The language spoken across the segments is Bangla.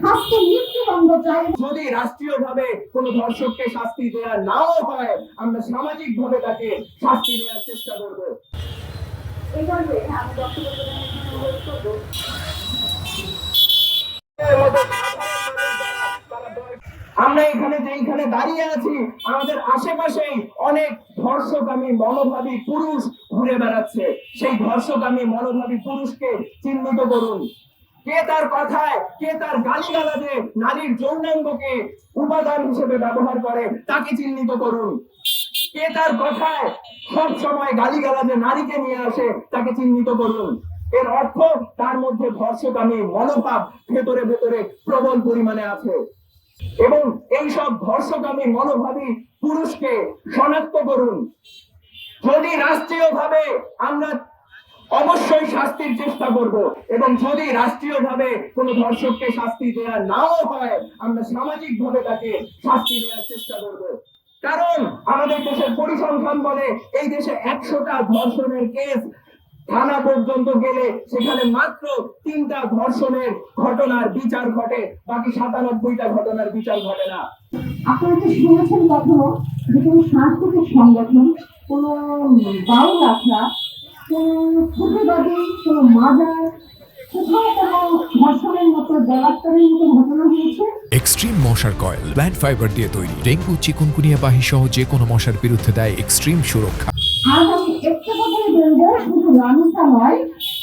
শাস্তি মৃত্যুদণ্ড চাই। যদি রাষ্ট্রীয়ভাবে কোনো ধর্ষককে শাস্তি দেওয়া নাও হয়, আমরা সামাজিকভাবে তাকে শাস্তি দেওয়ার চেষ্টা করব। এইভাবে আমি বক্তব্য অনুরোধ করবো। আমরা যেখানে দাঁড়িয়ে আছি, আমাদের আশেপাশেই অনেক ধর্ষকামী মনোভাবী পুরুষ ঘুরে বেড়াচ্ছে। সেই ধর্ষকামী মনোভাবী পুরুষকে চিহ্নিত করুন। কে তার কথায়, কে তার গালিগালাজে নারীর যৌনাঙ্গকে উপাদান হিসেবে ব্যবহার করে, তাকে চিহ্নিত করুন। কে তার কথায় সব সময় গালিগালাজে নারীকে নিয়ে আসে, তাকে চিহ্নিত করুন। এর অর্থ তার মধ্যে ধর্ষকামী মনোভাব ভেতরে ভেতরে প্রবল পরিমাণে আছে। এবং এইসব ধর্ষকামী মনোভাবী পুরুষকে শনাক্ত করুন। যদি রাষ্ট্রীয়ভাবে আমরা অবশ্যই শাস্তির চেষ্টা করব, এবং যদি রাষ্ট্রীয়ভাবে কোনো ধর্ষককে শাস্তি দেওয়া নাও হয়, আমরা সামাজিকভাবে তাকে শাস্তি দেওয়ার চেষ্টা করব। কারণ আমাদের দেশের পরিসংখ্যান বলে এই দেশে 100টা ধর্ষণের কেস থানা পর্যন্ত গেলে সেখানে মাত্র 3টা ধর্ষণের ঘটনার বিচার ঘটে, বাকি 97টা ঘটনার বিচার ঘটে না। আপনারা কি শুনেছেন কখনো যে কোনো সাংস্কৃতিক সংগঠন, কোনো বাউল আখড়া, কোনো ফুটুবাদী, কোনো মাজার, কোথাও কোনো ধর্ষণের মতো বলাৎকারের মতো ঘটনা হয়েছে? এক্সট্রিম মশার কয়েল প্ল্যান্ট ফাইবার দিয়ে তৈরি, ডেঙ্গু, চিকুনগুনিয়া বাহি সহ যে কোনো মশার বিরুদ্ধে দেয় এক্সট্রিম সুরক্ষা। আর আমি একটা কথাই বলবো, শুধু রামিসা নয়,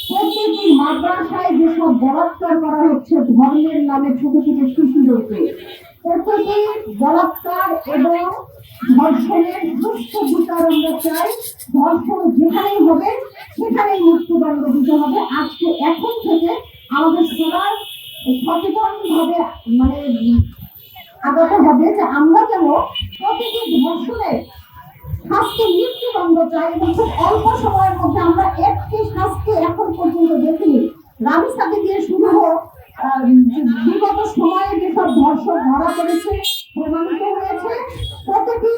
প্রত্যেকটি মাদ্রাসায় যেসব বলাৎকার করা হচ্ছে ধর্মের নামে ছোট ছোট শিশুদেরকে, প্রত্যেকটি বলাৎকার এবং ধর্ষণের সুষ্ঠু বিচার আমরা চাই। ধর্ষণ যেখানেই হবে সেখানেই মৃত্যুদণ্ড দিতে হবে। আজকে এখন থেকে আমাদের সবার সচেতন ভাবে আগাতে হবে যে আমরা যেন প্রতিটি ধর্ষণের শাস্তি মৃত্যুদণ্ড চাই, এবং খুব অল্প সময়ের মধ্যে আমরা একটি শাস্তি এখন পর্যন্ত দেখিনি। রামিসাকে দিয়ে শুরু হোক, বিগত সময়ে যেসব ধর্ষণ ধরা পড়েছে, প্রমাণিত হয়েছে, প্রতিটি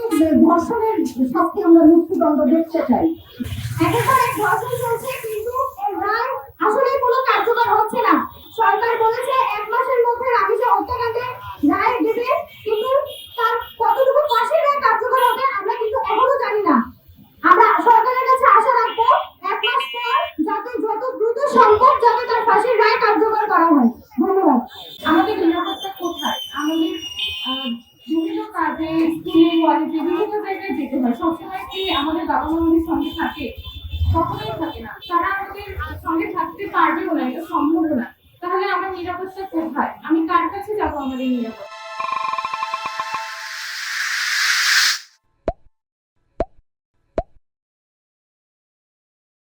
ধর্ষণের শাস্তি আমরা মৃত্যুদণ্ড দেখতে চাই। একেবারে ধর্ষণ চলছে কিন্তু এর রায় আসলে কোনো কার্যকর হচ্ছে না। সরকার বলেছে 1 মাসের মধ্যে রামিসা হত্যাকাণ্ডে রায় দেবে, কিন্তু তার কতটুকু ফাঁসির রায় কার্যকর হবে আমরা কিন্তু এখনো জানি না। আমরা সরকারের কাছে আশা রাখবো 1 মাস পর যাতে যত দ্রুত সম্ভব যাতে তার ফাঁসির রায় কার্যকর করা হয়। ধন্যবাদ। আমাদের নিরাপত্তা কোথায়? আমাদের বিভিন্ন কাজে, স্কুলে, কলেজে, বিভিন্ন জায়গায় যেতে হয়। সবসময় কি আমাদের বাবা মা আমাদের সঙ্গে থাকে? কখনোই থাকে না। তারা আমাদের সঙ্গে থাকতে পারবেও না, এটা সম্ভব না। তাহলে আমার নিরাপত্তা কোথায়? আমি কার কাছে যাবো আমাদের নিরাপত্তা?